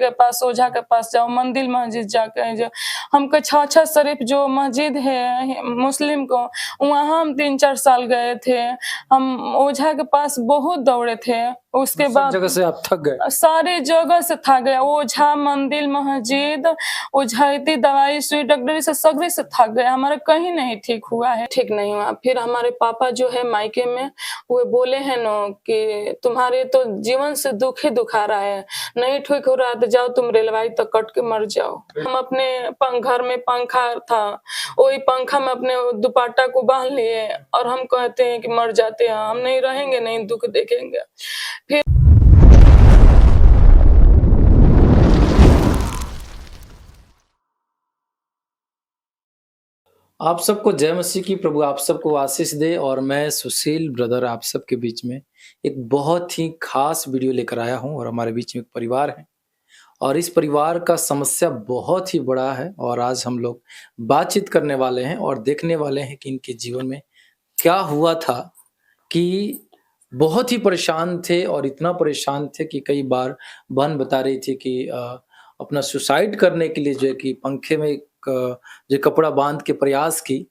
के पास, ओझा के पास जाओ, मंदिर मस्जिद जाके जो हमको छाछा शरीफ जो मस्जिद है मुस्लिम को, वहाँ हम 3-4 साल गए थे। हम ओझा के पास बहुत दौड़े थे। उसके सब बाद जगह से आप थक गए। सारी जगह से थक गए, ओझा, मंदिर, मस्जिद, ओझाइती, दवाई, सुई, डॉक्टरी से सगरे से थक गए। हमारा कहीं नहीं ठीक हुआ है, ठीक नहीं हुआ। फिर हमारे पापा जो है मायके में, वो बोले हैं न कि तुम्हारे तो जीवन से दुख ही दुख आ रहा है, नहीं ठीक हो रहा तो जाओ तुम रेलवाई तक कट के मर जाओ। हम अपने घर में पंखा था, वही पंखा में अपने दुपट्टा को बांध लिए और हम कहते हैं कि मर जाते हैं, हम नहीं रहेंगे, नहीं दुख देखेंगे। फिर आप सबको जय मसीह की, प्रभु आप सबको आशीष दे। और मैं सुशील ब्रदर आप सबके बीच में एक बहुत ही खास वीडियो लेकर आया हूं। और हमारे बीच में एक परिवार है और इस परिवार का समस्या बहुत ही बड़ा है। और आज हम लोग बातचीत करने वाले हैं और देखने वाले हैं कि इनके जीवन में क्या हुआ था कि बहुत ही परेशान थे। और इतना परेशान थे कि कई बार बहन बता रही थी कि अपना सुसाइड करने के लिए जो है कि पंखे में जो कपड़ा बांध के प्रयास की।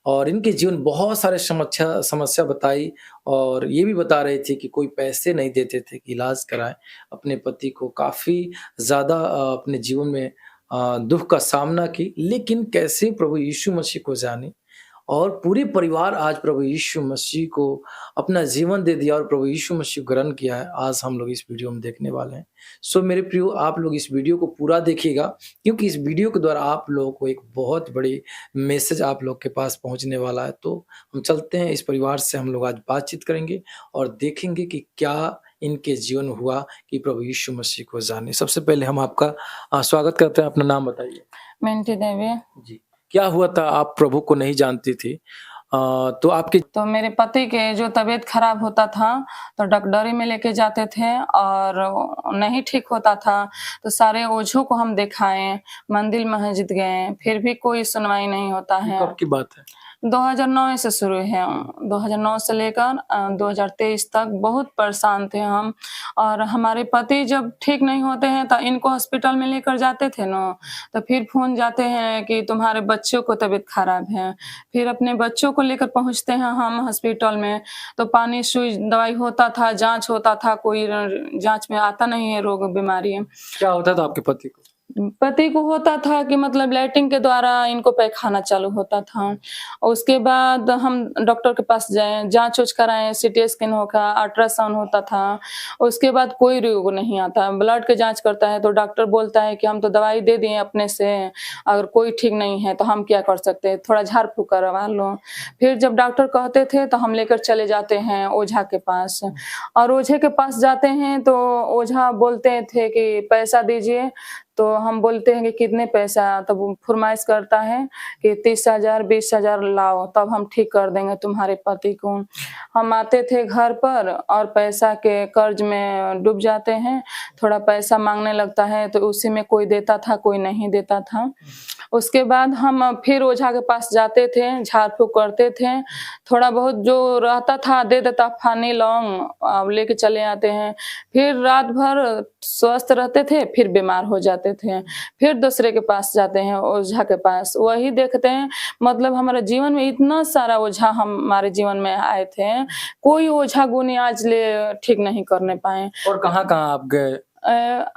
और इनके जीवन बहुत सारे समस्या बताई। और ये भी बता रहे थे कि कोई पैसे नहीं देते थे कि इलाज कराएं अपने पति को। काफ़ी ज़्यादा अपने जीवन में दुख का सामना की, लेकिन कैसे प्रभु यीशु मसीह को जाने और पूरे परिवार आज प्रभु यीशु मसीह को अपना जीवन दे दिया और प्रभु यीशु मसीह को ग्रहण किया है। आज हम लोग इस वीडियो में देखने वाले हैं। सो मेरे प्रियो, आप लोग इस वीडियो को पूरा देखिएगा, क्योंकि इस वीडियो के द्वारा आप लोगों को एक बहुत बड़ी मैसेज आप लोग के पास पहुंचने वाला है। तो हम चलते हैं, इस परिवार से हम लोग आज बातचीत करेंगे और देखेंगे कि क्या इनके जीवन हुआ कि प्रभु यीशु मसीह को जाने। सबसे पहले हम आपका स्वागत करते हैं। अपना नाम बताइए। मिंटी देवी जी, क्या हुआ था? आप प्रभु को नहीं जानती थी, तो आपके तो मेरे पति के जो तबीयत खराब होता था तो डॉक्टरी में लेके जाते थे और नहीं ठीक होता था, तो सारे ओझों को हम दिखाए, मंदिर मस्जिद गए, फिर भी कोई सुनवाई नहीं होता है। कब की बात है? 2009 से शुरू है, 2009 से लेकर 2023 तक बहुत परेशान थे हम। और हमारे पति जब ठीक नहीं होते हैं तो इनको हॉस्पिटल में लेकर जाते थे ना, तो फिर फोन जाते हैं कि तुम्हारे बच्चों को तबीयत खराब है। फिर अपने बच्चों को लेकर पहुंचते हैं हम हॉस्पिटल में, तो पानी सुई दवाई होता था, जांच होता था, कोई जांच में आता नहीं है रोग बीमारी। क्या होता था आपके पति को? पति को होता था कि मतलब लैट्रिन के द्वारा इनको पैखाना चालू होता था। उसके बाद हम डॉक्टर के पास जाए, जांच उच कराएं, सीटी स्कैन होगा, अल्ट्रासाउंड होता था। उसके बाद कोई रोग नहीं आता। ब्लड के जांच करता है तो डॉक्टर बोलता है कि हम तो दवाई दे दिए अपने से, अगर कोई ठीक नहीं है तो हम क्या कर सकते हैं, थोड़ा झाड़ फूक करवा लो। फिर जब डॉक्टर कहते थे तो हम लेकर चले जाते हैं ओझा के पास। और ओझे के पास जाते हैं तो ओझा बोलते थे कि पैसा दीजिए, तो हम बोलते हैं कि कितने पैसा, तब वो फरमाइश करता है कि 30,000 20,000 लाओ तब हम ठीक कर देंगे तुम्हारे पति को। हम आते थे घर पर और पैसा के कर्ज में डूब जाते हैं, थोड़ा पैसा मांगने लगता है तो उसी में कोई देता था, कोई नहीं देता था। उसके बाद हम फिर ओझा के पास जाते थे, झाड़ फूक करते थे, थोड़ा बहुत जो रहता था दे देता, फानी लौंग लेके चले आते हैं। फिर रात भर स्वस्थ रहते थे, फिर बीमार हो जाते थे, फिर दूसरे के पास जाते हैं, ओझा के पास, वही देखते हैं। मतलब हमारे जीवन में इतना सारा ओझा हमारे जीवन में आए थे, कोई ओझा गुनी आज ले ठीक नहीं करने पाए। और कहाँ-कहाँ आप गए?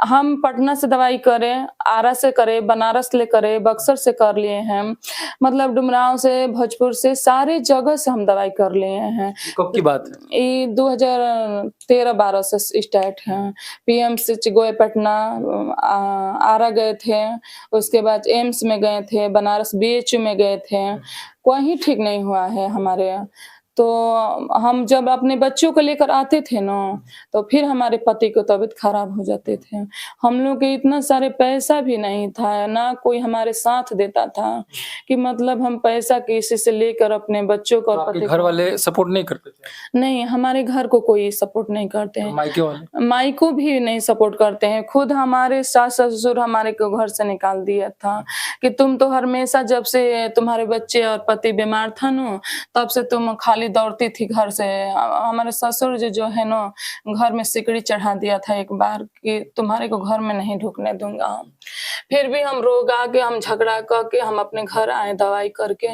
हम पटना से दवाई करे, आरा से करे, बनारस ले करे, बक्सर से कर लिए हैं, मतलब डुमरांव से, भोजपुर से, सारे जगह से हम दवाई कर लिए हैं। कब की बात है? ये 2013-12 से स्टार्ट है। पीएमसीएच गए पटना, आरा गए थे, उसके बाद एम्स में गए थे, बनारस बीएचयू में गए थे, कहीं ठीक नहीं हुआ है हमारे यहाँ। तो हम जब अपने बच्चों को लेकर आते थे ना, तो फिर हमारे पति को तबीयत खराब हो जाते थे। हम लोग के इतना सारे पैसा भी नहीं था, ना कोई हमारे साथ देता था कि मतलब हम पैसा किसी से लेकर अपने बच्चों को और आपके पति घर को। वाले सपोर्ट नहीं करते थे? नहीं, हमारे घर को कोई सपोर्ट नहीं करते हैं। मायके वाले? मायको भी नहीं सपोर्ट करते हैं। खुद हमारे सास-ससुर हमारे को घर से निकाल दिया था कि तुम तो हमेशा, जब से तुम्हारे बच्चे और पति बीमार था ना, तब से तुम खाली खाली दौड़ती थी घर से। हमारे ससुर जी जो है ना, घर में सिकड़ी चढ़ा दिया था एक बार कि तुम्हारे को घर में नहीं ढुकने दूँगा हम। फिर भी हम रोगा के, हम झगड़ा करके हम अपने घर आए दवाई करके,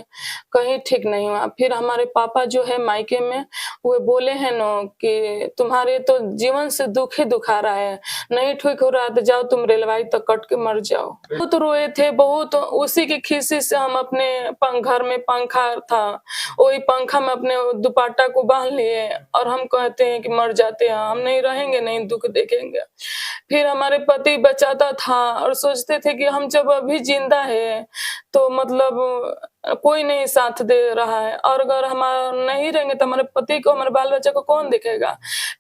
कहीं ठीक नहीं हुआ। फिर हमारे पापा जो है मायके में, वो बोले हैं ना कि तुम्हारे तो जीवन से दुःख ही दुःख आ रहा है, नहीं ठीक हो रहा तो जाओ तुम रेलवाई तक कट के मर जाओ। बहुत रोए थे, बहुत। उसी की खिसी से हम अपने घर में पंखा था, वही पंखा में अपने दुपट्टा को बांध लिए और हम कहते हैं कि मर जाते हैं, हम नहीं रहेंगे, नहीं दुःख देखेंगे। फिर हमारे पति बचाता था और सोचते थे कि हम जब अभी जिंदा है तो मतलब कोई नहीं साथ दे रहा है, और अगर हम नहीं रहेंगे तो हमारे पति को, हमारे बाल बच्चे को कौन देखेगा।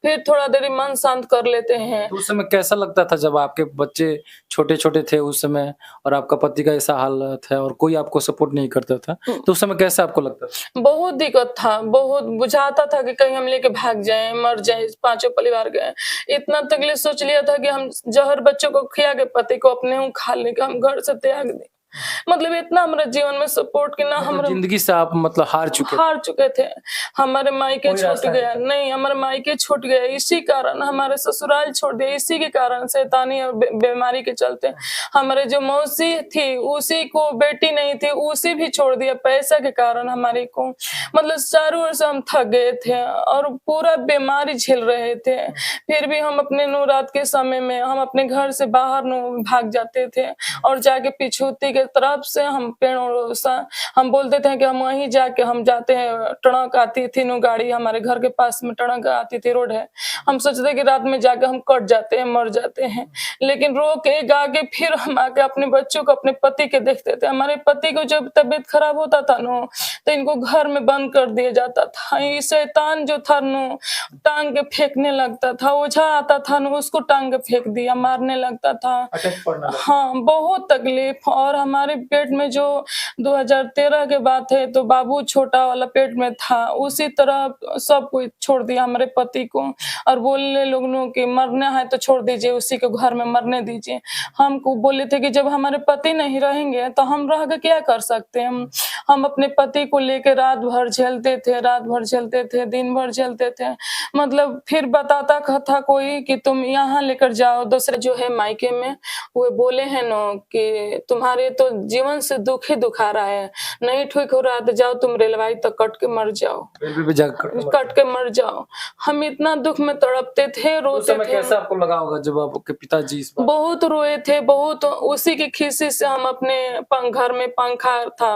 फिर थोड़ा देर मन शांत कर लेते हैं। तो उस समय कैसा लगता था जब आपके बच्चे छोटे-छोटे थे उस समय और आपका पति का ऐसा हालत है और कोई आपको सपोर्ट नहीं करता था, तो उस समय कैसा आपको लगता था? बहुत दिक्कत था, बहुत बुझाता था कि कहीं हम लेके भाग जाएँ, मर जाएँ, पाँचों परिवार गए। इतना तकलीफ सोच लिया था कि हम ज़हर बच्चों को खिया के पति को अपने मुँह खा लें, कि हम घर से त्याग दें। मतलब इतना हमारे जीवन में सपोर्ट कि ना मतलब हमारा जिंदगी से आप मतलब हार चुके थे। हमारे मायके कोई छूट रास्ता गया, नहीं हमारे मायके छूट गया, इसी कारण हमारे ससुराल छोड़ दिया, इसी के कारण शैतानी और बीमारी के चलते। हमारे जो मौसी थी, उसी को बेटी नहीं थी, उसी भी छोड़ दिया पैसा के कारण हमारे को। मतलब चारों ओर से हम थक गए थे और पूरा बीमारी झेल रहे थे। फिर भी हम अपने नु रात के समय में हम अपने घर से बाहर नु भाग जाते थे और जाके पिछूती के तरफ से हम पेड़ों सा हम बोलते थे कि हम वहीं जाके हम जाते हैं। ट्रक आती थी नु गाड़ी, हमारे घर के पास में ट्रक आती थी, रोड है। हम सोचते कि रात में जाके हम कट जाते हैं, मर जाते हैं। लेकिन रो के गा के फिर हम आके अपने बच्चों को, अपने पति के देखते थे। हमारे पति को जब तबीयत खराब होता था नु, तो इनको घर में बंद कर दिया जाता था। ये शैतान जो था नु, टांग के फेंकने लगता था। ओझा आता था नु, उसको टांग के फेंक दिया, मारने लगता था। अटैक पड़ना लगा। हाँ, बहुत तकलीफ। और हमारे पेट में जो 2013 के बात है, तो बाबू छोटा वाला पेट में था, उसी तरह सब कुछ छोड़ दिया हमारे पति को और बोलने लोगों कि मरना है तो छोड़ दीजिए, उसी को घर में मरने दीजिए। हमको बोले थे कि जब हमारे पति नहीं रहेंगे तो हम रह के क्या कर सकते हैं। हम अपने पति को लेके रात भर झेलते थे, रात भर झेलते थे, दिन भर झेलते थे। मतलब फिर बताता था कोई कि तुम यहाँ लेकर जाओ। दूसरे जो है मायके में, वो बोले हैं ना कि तुम्हारे तो जीवन से दुःख ही दुःख आ रहा है, नहीं ठीक हो रहा तो जाओ तुम रेलवाई तक कट के मर जाओ, रेलवे पे जाकर कट के मर जाओ। हम इतना दुःख में तड़पते थे, उस रोते समय थे। कैसा आपको लगा होगा जब आपके पिताजी इस बात बहुत रोए थे, बहुत। उसी की खिसी से हम अपने घर में पंखा था,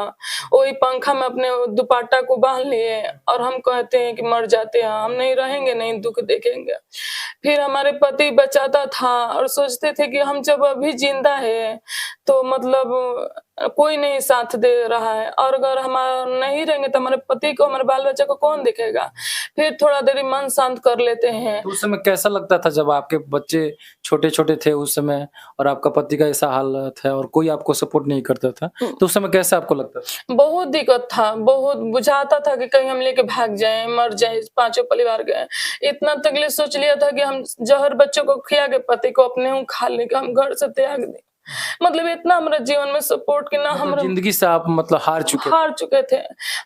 वही पंखा में अपने दुपट्टा को बांध लिए और हम कहते हैं कि मर जाते हैं, हम नहीं रहेंगे, नहीं दुःख देखेंगे। फिर हमारे पति बचाता था और सोचते थे कि हम जब अभी जिंदा है तो मतलब कोई नहीं साथ दे रहा है, और अगर हम नहीं रहेंगे तो हमारे पति को, हमारे बाल बच्चे को कौन देखेगा। फिर थोड़ा देर मन शांत कर लेते हैं। तो उस समय कैसा लगता था जब आपके बच्चे छोटे-छोटे थे उस समय और आपका पति का ऐसा हालत है और कोई आपको सपोर्ट नहीं करता था, तो उस समय कैसा आपको लगता था? बहुत दिक्कत था, बहुत बुझाता था कि कहीं हम लेके भाग जाएँ, मर जाएँ, पाँचों परिवार गए। इतना तकलीफ सोच लिया था कि हम ज़हर बच्चों को खिया के पति को अपने मुँह खा लें, कि हम घर से त्याग दें। मतलब इतना हमारे जीवन में सपोर्ट कि ना मतलब हमारा जिंदगी से आप मतलब हार चुके थे।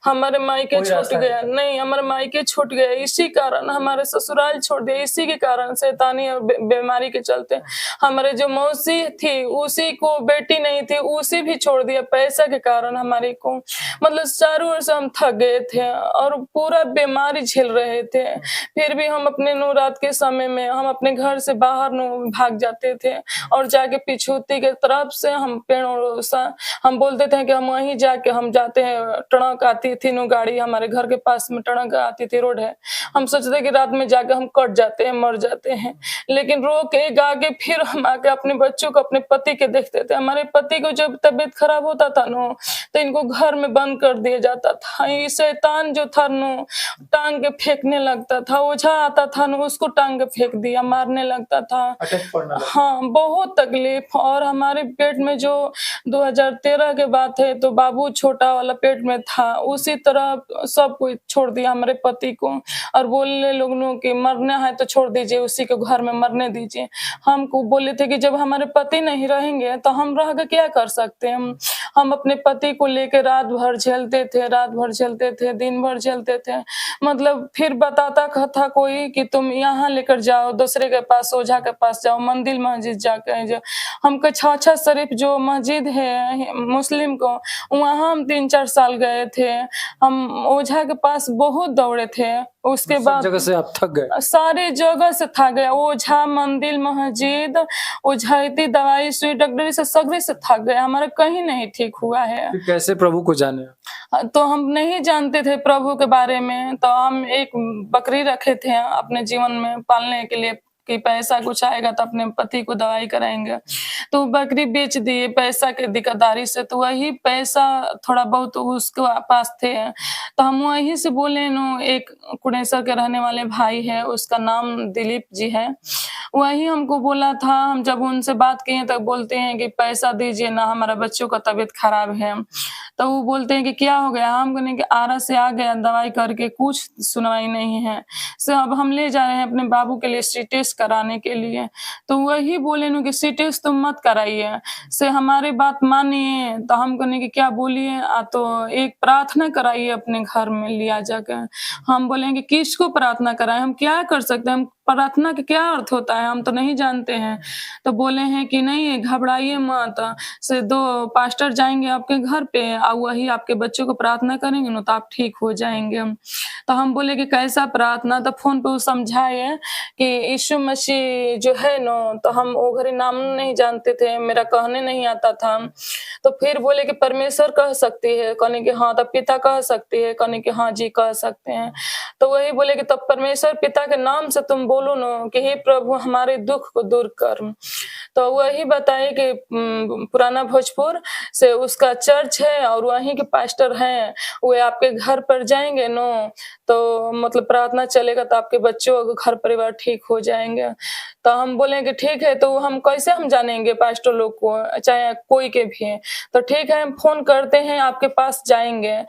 हमारे मायके कोई छूट रास्ता गया, नहीं हमारे मायके छूट गया, इसी कारण हमारे ससुराल छोड़ दिया, इसी के कारण शैतानी और बीमारी के चलते। हमारे जो मौसी थी, उसी को बेटी नहीं थी, उसी भी छोड़ दिया पैसा के कारण हमारे को। मतलब चारों ओर से हम थक गए थे और पूरा बीमारी झेल रहे थे। फिर भी हम अपने नु रात के समय में हम अपने घर से बाहर नु भाग जाते थे और जाके पिछूती के तरफ से हम पेड़ों सा हम बोलते थे कि हम वहीं जाके हम जाते हैं। ट्रक आती थी नु गाड़ी, हमारे घर के पास में ट्रक आती थी, रोड है। हम सोचते कि रात में जाके हम कट जाते हैं, मर जाते हैं। लेकिन रो के गा के फिर हम आके अपने बच्चों को, अपने पति के देखते थे। हमारे पति को जब तबीयत खराब होता था नु, तो इनको घर में बंद कर दिया जाता था। ये शैतान जो था नु, टांग के फेंकने लगता था। ओझा आता था नु, उसको टांग के फेंक दिया, मारने लगता था। अटैक पड़ना लगा। हाँ, बहुत तकलीफ। और हमारे पेट में जो 2013 के बात है, तो बाबू छोटा वाला पेट में था, उसी तरह सब कुछ छोड़ दिया हमारे पति को और बोलने लोगों कि मरना है तो छोड़ दीजिए, उसी को घर में मरने दीजिए। हमको बोले थे कि जब हमारे पति नहीं रहेंगे तो हम रह के क्या कर सकते हैं। हम अपने पति को लेके रात भर झेलते थे, रात भर झेलते थे, दिन भर झेलते थे। मतलब फिर बताता था कोई कि तुम यहाँ लेकर जाओ, दूसरे के पास, ओझा के पास जाओ, मंदिर मस्जिद जाके जो हमको छाछा शरीफ जो मस्जिद है मुस्लिम को, वहाँ हम 3-4 साल गए थे। हम ओझा के पास बहुत दौड़े थे। उसके सब बाद जगह से आप थक गए। सारी जगह से थक गए, ओझा, मंदिर, मस्जिद, ओझाइती, दवाई, सुई, डॉक्टरी से सगरे से थक गए, हमारा कहीं नहीं ठीक हुआ है। फिर कैसे प्रभु को जाने? तो हम नहीं जानते थे प्रभु के बारे में, तो हम एक बकरी रखे थे अपने जीवन में पालने के लिए कि पैसा कुछ आएगा तो अपने पति को दवाई कराएँगे। तो बकरी बेच दिए पैसा के दिक्कतदारी से, तो वही पैसा थोड़ा बहुत उसके पास थे। तो हम वहीं से बोले नो, एक कुड़ेसर के रहने वाले भाई है, उसका नाम दिलीप जी है। वही हमको बोला था, हम जब उनसे बात किए तब बोलते हैं कि पैसा दीजिए ना, हमारा बच्चों का तबीयत खराब है। तो वो बोलते हैं कि क्या हो गया? हम बोले कि आरा से आ गया दवाई करके, कुछ सुनवाई नहीं है। सो अब हम ले जा रहे हैं अपने बाबू के लिए सी टेस्ट कराने के लिए। तो वही बोले नु कि सी टेस्ट तुम मत कराइए, से हमारी बात मानिए। तो हम कहने कि क्या बोलिए? तो एक प्रार्थना कराइए अपने घर में लिया जाकर। हम बोले कि किसको प्रार्थना कराएँ? हम क्या कर सकते हैं? हम प्रार्थना का क्या अर्थ होता है? हम तो नहीं जानते हैं। तो बोले हैं कि नहीं घबराइए मत, से 2 पास्टर जाएँगे आपके घर पे और वही आपके बच्चों को प्रार्थना करेंगे ना तो आप ठीक हो जाएँगे। तो हम बोले कि कैसा प्रार्थना? तो फ़ोन पे वो समझाए कि यीशु मसीह जो है ना, तो हम वो घड़ी नाम नहीं जानते थे, मेरा कहने नहीं आता था। तो फिर बोले कि परमेश्वर कह सकती है, कहने कि हाँ, तब पिता कह सकती है, कहने कि हाँ जी कह सकते हैं। तो वही बोले कि तब परमेश्वर पिता के नाम से तुम बोलो ना कि हे प्रभु हमारे दुःख को दूर कर। तो वही बताए कि पुराना भोजपुर से उसका चर्च है और वहीं के पास्टर हैं, वे आपके घर पर जाएँगे ना, तो मतलब प्रार्थना चलेगा तो आपके बच्चों और घर परिवार ठीक हो जाएँगे। तो हम बोले कि ठीक है, तो हम कैसे हम जानेंगे पास्टर लोग को, चाहे कोई के भी। तो ठीक है, हम फ़ोन करते हैं, आपके पास जाएँगे।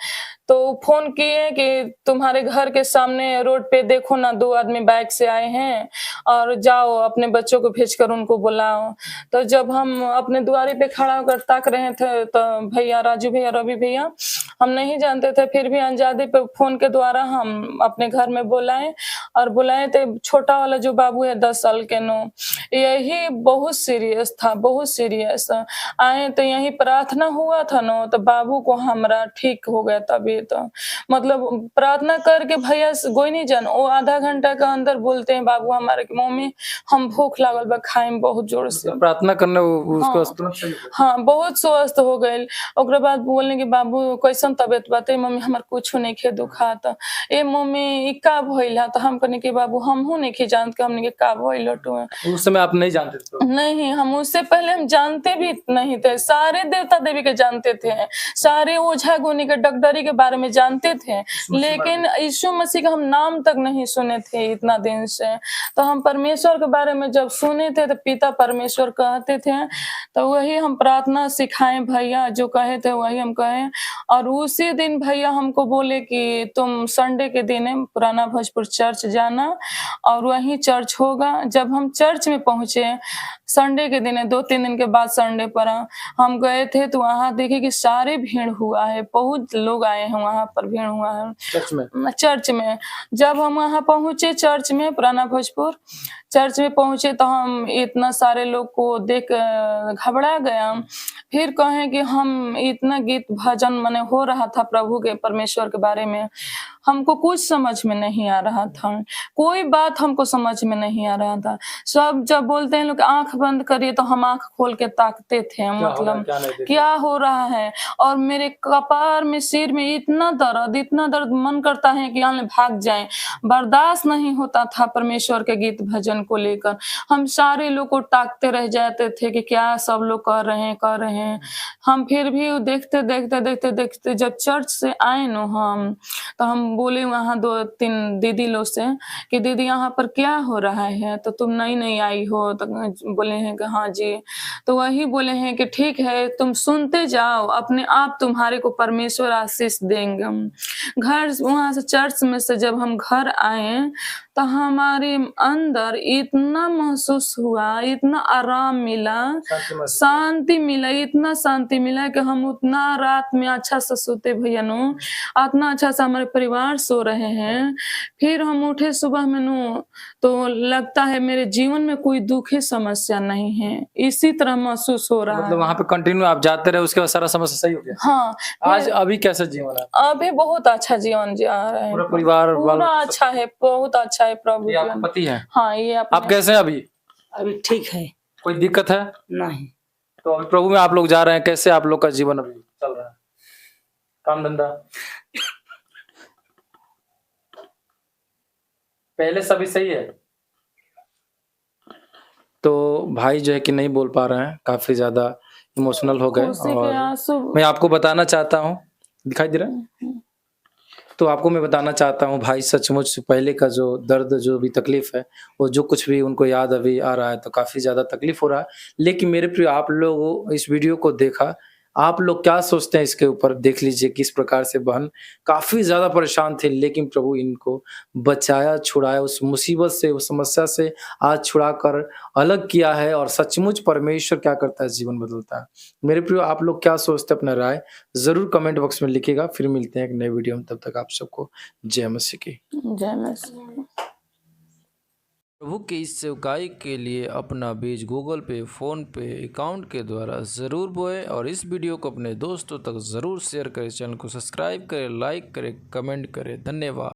तो फ़ोन किए कि तुम्हारे घर के सामने रोड पे देखो ना 2 आदमी बाइक से आए हैं और जाओ अपने बच्चों को भेजकर उनको बुलाओ। तो जब हम अपने दुआरे पे खड़ा होकर ताक रहे थे तो भैया राजू भैया, रवि भैया, हम नहीं जानते थे, फिर भी अनजाने पे फ़ोन के द्वारा हम अपने घर में बुलाए थे छोटा वाला जो बाबू है 10 साल के नो। यही बहुत सीरियस था, बहुत सीरियस। आए तो यहीं प्रार्थना हुआ था ना, तो बाबू को हमरा ठीक हो गया तबीयत। मतलब प्रार्थना करके भैया कोई नहीं जान, वो आधा घंटा के अंदर बोलते हैं बाबू हमारे कि मम्मी हम भूख लागल बा, खाइम बहुत जोर से। मतलब प्रार्थना करने उसको हाँ, तुरंत सही हो गया। हाँ, बहुत स्वस्थ हो गइल। ओकरा बाद बोलने कि बाबू कैसन तबीयत बाटे? मम्मी हमार कुछो नइखे दुखात। ए मम्मी ई का भइल ह? तो हम कहनी कि बाबू हमहू नइखे जानत कि हमनी के का भइल हटुए। उस समय आप नहीं जानते थे तो? नहीं, हम उससे पहले हम जानते भी नहीं थे। सारे देवता-देवी के जानते थे, सारे ओझा-गुनी के डॉक्टरी के बारे में जानते थे, लेकिन यीशु मसीह का हम नाम तक नहीं सुने थे इतना दिन से। तो हम परमेश्वर के बारे में जब सुने थे तो पिता परमेश्वर कहते थे, तो वही हम प्रार्थना सिखाए भैया, जो कहे थे वही हम कहे। और उसी दिन भैया हमको बोले कि तुम संडे के दिन पुराना भोजपुर चर्च जाना और वहीं चर्च होगा। जब हम चर्च में पहुँचे संडे के दिन, 2-3 दिन के बाद संडे पड़ा, हम गए थे तो वहाँ देखे कि सारे भीड़ हुआ है, बहुत लोग आए हैं वहाँ पर, भीड़ हुआ है चर्च में। जब हम वहाँ पहुँचे चर्च में पुराना भोजपुर चर्च में पहुँचे तो हम इतना सारे लोग को देख घबरा गया। फिर कहें कि हम इतना गीत भजन माने हो रहा था प्रभु के परमेश्वर के बारे में, हमको कुछ समझ में नहीं आ रहा था, कोई बात हमको समझ में नहीं आ रहा था। सब जब बोलते हैं लोग आँख बंद करिए तो हम आँख खोल के ताकते थे, मतलब क्या हो रहा है। और मेरे कपार में, सिर में इतना दर्द, मन करता है कि यहाँ भाग जाएं। बर्दाश्त नहीं होता था परमेश्वर के गीत भजन को लेकर। हम सारे लोग को ताकते रह जाते थे कि क्या सब लोग कर रहे हैं। हम फिर भी देखते जब चर्च से आए न हम, तो हम बोले वहाँ 2-3 दीदी लोग से कि दीदी यहाँ पर क्या हो रहा है? तो तुम नई-नई आई हो, तो बोले हैं कि हाँ जी। तो वही बोले हैं कि ठीक है, तुम सुनते जाओ, अपने आप तुम्हारे को परमेश्वर आशीष देंगे। घर वहाँ से चर्च में से जब हम घर आए, तो हमारे अंदर इतना महसूस हुआ, इतना आराम मिला, शांति मिला, इतना शांति मिला कि हम उतना रात में अच्छा से सोते भैया नु, इतना अच्छा से हमारे परिवार सो रहे हैं। फिर हम उठे सुबह में नु, तो लगता है मेरे जीवन में कोई दुःख ही समस्या नहीं है। इसी तरह महसूस हो रहा मतलब है। वहाँ पे कंटिन्यू आप जाते रहे, उसके बाद सारा समस्या सही हो गया? हाँ, आज अभी कैसा जीवन है? अभी बहुत अच्छा जीवन जी रहे हैं। पूरा परिवार पूरा अच्छा है, बहुत अच्छा है प्रभु ये आपका जीवन। पति है? हाँ, ये आप अपने कैसे हैं अभी? अभी ठीक है। कोई दिक्कत है? नहीं, तो अभी प्रभु में आप लोग जा रहे हैं, कैसे आप लोग का जीवन अभी चल रहा है? काम धंधा? पहले सभी सही है? तो भाई जो है कि नहीं बोल पा रहे हैं, काफी ज्यादा इमोशनल हो गए। खुशी के और आंसू मैं आपको बताना चाहता हूँ, दिखाई दे रहा है? तो आपको मैं बताना चाहता हूँ भाई, सचमुच पहले का जो दर्द, जो भी तकलीफ है, वो जो कुछ भी उनको याद अभी आ रहा है, तो काफ़ी ज़्यादा तकलीफ हो रहा है। लेकिन मेरे प्रिय, आप लोग इस वीडियो को देखा, आप लोग क्या सोचते हैं इसके ऊपर देख लीजिए। किस प्रकार से बहन काफ़ी ज़्यादा परेशान थे, लेकिन प्रभु इनको बचाया, छुड़ाया, उस मुसीबत से, उस समस्या से आज छुड़ाकर अलग किया है। और सचमुच परमेश्वर क्या करता है, जीवन बदलता है। मेरे प्रिय, आप लोग क्या सोचते हैं, अपना राय ज़रूर कमेंट बॉक्स में लिखिएगा। फिर मिलते हैं एक नए वीडियो में, तब तक आप सबको जय मसीह की। जय मसीह। प्रभु की इस सेवकाई के लिए अपना बीज गूगल पे, फोन पे अकाउंट के द्वारा ज़रूर बोए और इस वीडियो को अपने दोस्तों तक ज़रूर शेयर करें। चैनल को सब्सक्राइब करें, लाइक करें, कमेंट करें। धन्यवाद।